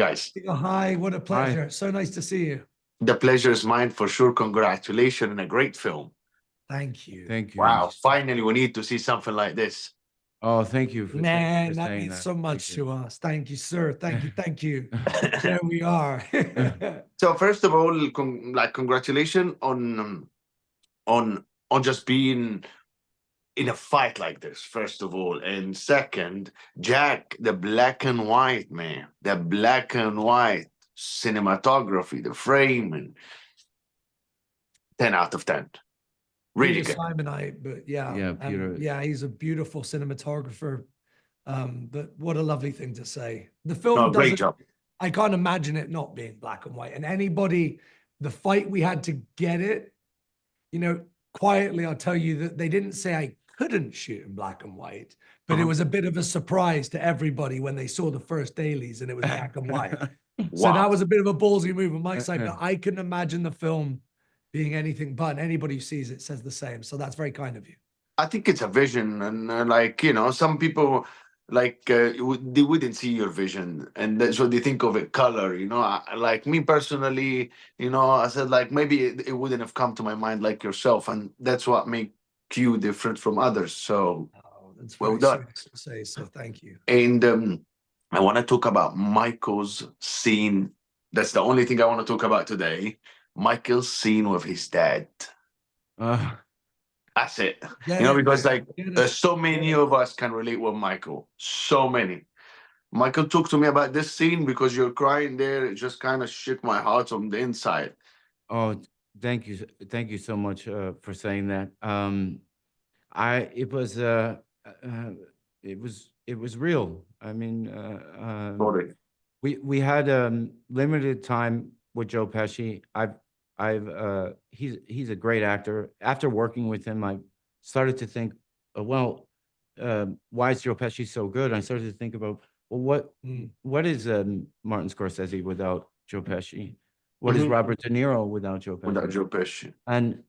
guys. Oh, hi, what a Hi. pleasure. So nice to see you. The pleasure is mine for sure. Congratulations on a great film. Thank you. Thank you. Wow, finally we need to see something like this. Oh, thank you for, Man, for that saying means that. so much Thank you. to us. Thank you, sir. Thank you. Thank you. There we are. So first of all, congratulations on just being in a fight like this, first of all. And second, Jack, the black and white, man, the black and white cinematography, the framing, 10 out of 10. Really Peter good. Simonite, but yeah, Yeah, Peter. yeah, he's a beautiful cinematographer. But what a lovely thing to say. The film No, great doesn't, job. I can't imagine it not being black and white. And anybody, the fight we had to get it, you know, quietly, I'll tell you that they didn't say I couldn't shoot in black and white, but it was a bit of a surprise to everybody when they saw the first dailies and it was black and white. So Wow. that was a bit of a ballsy move on my side, but I couldn't imagine the film being anything but. And anybody who sees it says the same. So that's very kind of you. I think it's a vision, and some people they wouldn't see your vision, and that's what they think of it color. Like me personally, I said like maybe it wouldn't have come to my mind like yourself, and that's what make you different from others. So Oh, that's well very done. sweet to say. So thank you. And I want to talk about Michael's scene. That's the only thing I want to talk about today. Michael's scene with his dad. That's it. Because there's so many of us can relate with Michael. So many. Michael, talk to me about this scene because you're crying there. It just kind of shook my heart from the inside. Oh, thank you so much for saying that. It was real. I mean, Sorry. we had limited time with Joe Pesci. He's a great actor. After working with him, I started to think, why is Joe Pesci so good? I started to think about, well, what is Martin Scorsese without Joe Pesci? What is Robert De Niro without Joe Pesci? Without Joe Pesci. And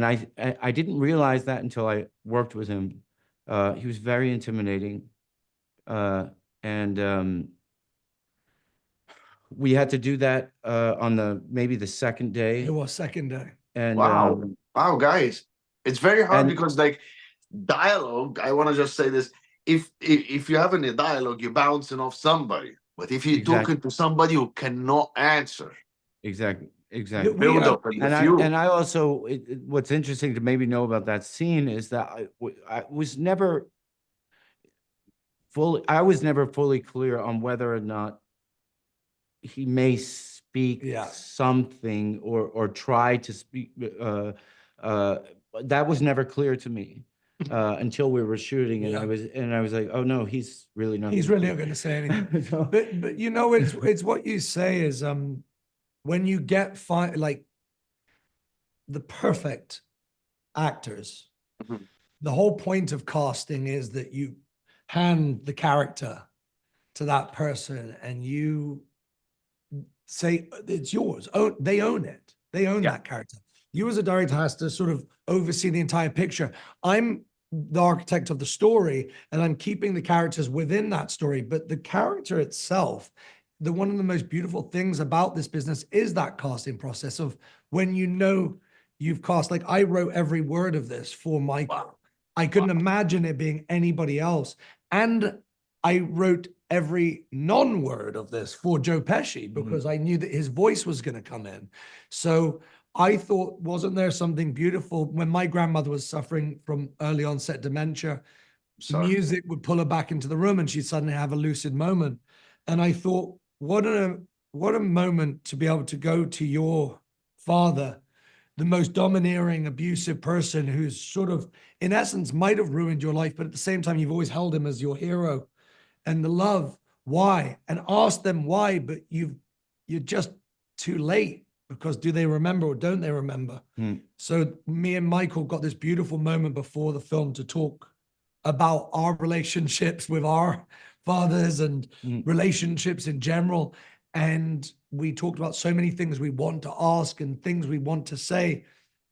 I didn't realize that until I worked with him. He was very intimidating, and we had to do that on maybe the second day. It was second day. And wow, guys, it's very hard because like dialogue. I want to just say this: if you're having a dialogue, you're bouncing off somebody. But if you're talking to somebody who cannot answer, exactly. Build up and I also, what's interesting to maybe know about that scene is that I was never fully clear on whether or not he may speak something or try to speak. That was never clear to me until we were shooting, and I was like, oh no, he's really not. He's really not going to say anything. but it's what you say is when you get like the perfect actors, the whole point of casting is that you hand the character to that person and you say it's yours. Oh, they own it. They own that character. You as a director has to sort of oversee the entire picture. I'm the architect of the story and I'm keeping the characters within that story, but the character itself, one of the most beautiful things about this business is that casting process of when you've cast. Like I wrote every word of this for Michael. Wow. I couldn't imagine it being anybody else. And I wrote every non-word of this for Joe Pesci because I knew that his voice was going to come in. So I thought, wasn't there something beautiful when my grandmother was suffering from early onset dementia? Music would pull her back into the room and she'd suddenly have a lucid moment. And I thought, what a moment to be able to go to your father, the most domineering, abusive person who's sort of, in essence, might have ruined your life, but at the same time, you've always held him as your hero. And the love, why? And ask them why, but you're just too late because do they remember or don't they remember? So me and Michael got this beautiful moment before the film to talk about our relationships with our fathers and relationships in general. And we talked about so many things we want to ask and things we want to say.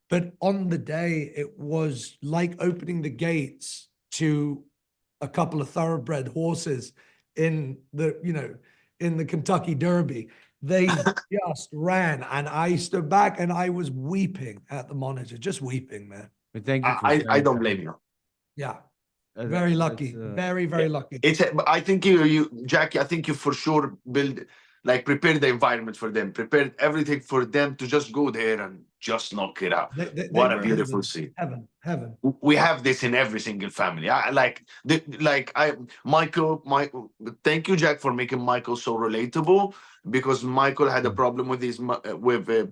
But on the day, it was like opening the gates to a couple of thoroughbred horses in in the Kentucky Derby. They just ran, and I stood back and I was weeping at the monitor, just weeping, man. But thank you for I sharing don't that. blame you. Yeah, That- very that's, lucky, very, very lucky. But I think Jackie, I think you for sure prepare the environment for them, prepared everything for them to just go there and just knock it out. They What a were beautiful heaven, scene. heaven. We have this in every single family. Michael, thank you, Jack, for making Michael so relatable, because Michael had a problem with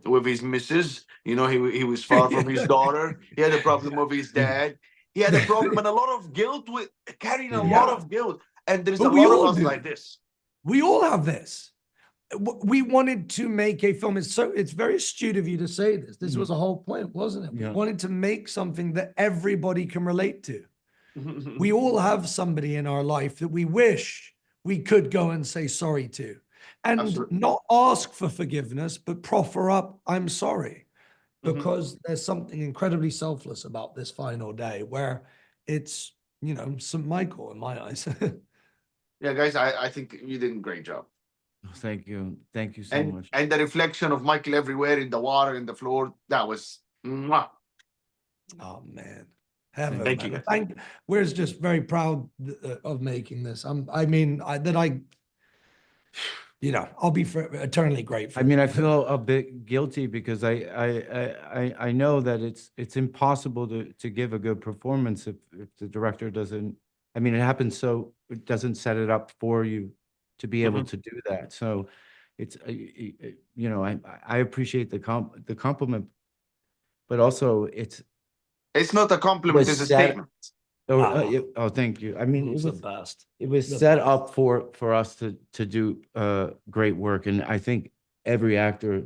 with his missus. You know, he was far from his daughter. He had a problem with his dad. He had a problem and a lot of guilt with carrying a lot of guilt. And there's But a we lot of all us do. like this. We all have this. We wanted to make a film. It's very astute of you to say this. This was a whole point, wasn't it? We Yeah. wanted to make something that everybody can relate to. We all have somebody in our life that we wish we could go and say sorry to, and Absolutely. not ask for forgiveness, but proffer up, I'm sorry, because there's something incredibly selfless about this final day where it's, you know, St. Michael in my eyes. Yeah, guys, I think you did a great job. Thank you. Thank you so much. And the reflection of Michael everywhere in the water, in the floor, that was mwah. Oh man, heaven! Thank man. you. We're just very proud of making this. I'll be eternally grateful. I mean, I feel a bit guilty because I know that it's impossible to give a good performance if the director doesn't. I mean, it doesn't set it up for you to be able to do that. So it's I appreciate the compliment, but also it's It's not a compliment, was it's a set- statement. oh, thank you. I mean, It's the best. it was The set best. up for us to do great work, and I think every actor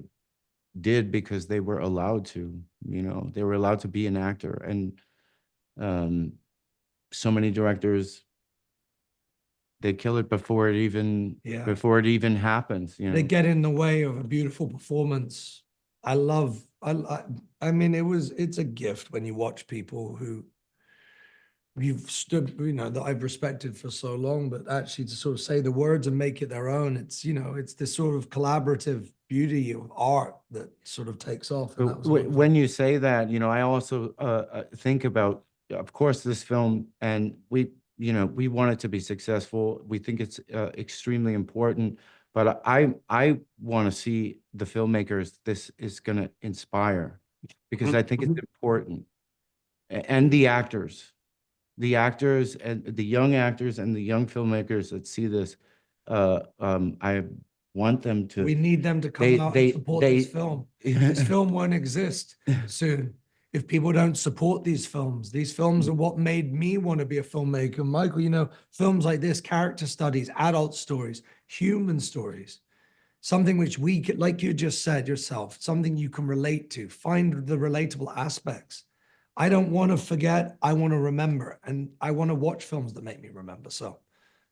did because they were allowed to. You know, they were allowed to be an actor, and so many directors, they kill it before it even happens. You know, They get in the way of a beautiful performance. I mean, it's a gift when you watch people who you've stood, that I've respected for so long, but actually to sort of say the words and make it their own. It's, it's this sort of collaborative beauty of art that sort of takes off. And that was wonderful. when you say that, I also think about, of course, this film, and we want it to be successful. We think it's extremely important, but I want to see the filmmakers this is going to inspire, because I think it's important, and the actors and the young actors and the young filmmakers that see this. I want them to. We need them to come out and support this film. This film won't exist soon if people don't support these films. These films are what made me want to be a filmmaker. Michael, films like this, character studies, adult stories, human stories, something which we could, like you just said yourself, something you can relate to, find the relatable aspects. I don't want to forget. I want to remember, and I want to watch films that make me remember. So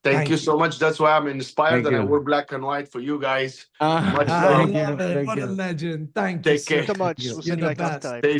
Thank you so much. That's why I'm inspired, Thank and I you. wear black and white for you guys. Much I love. love it. Thank What a you. legend. Thank Take you care. so So much. you. We'll see You're you the next best. time. Stay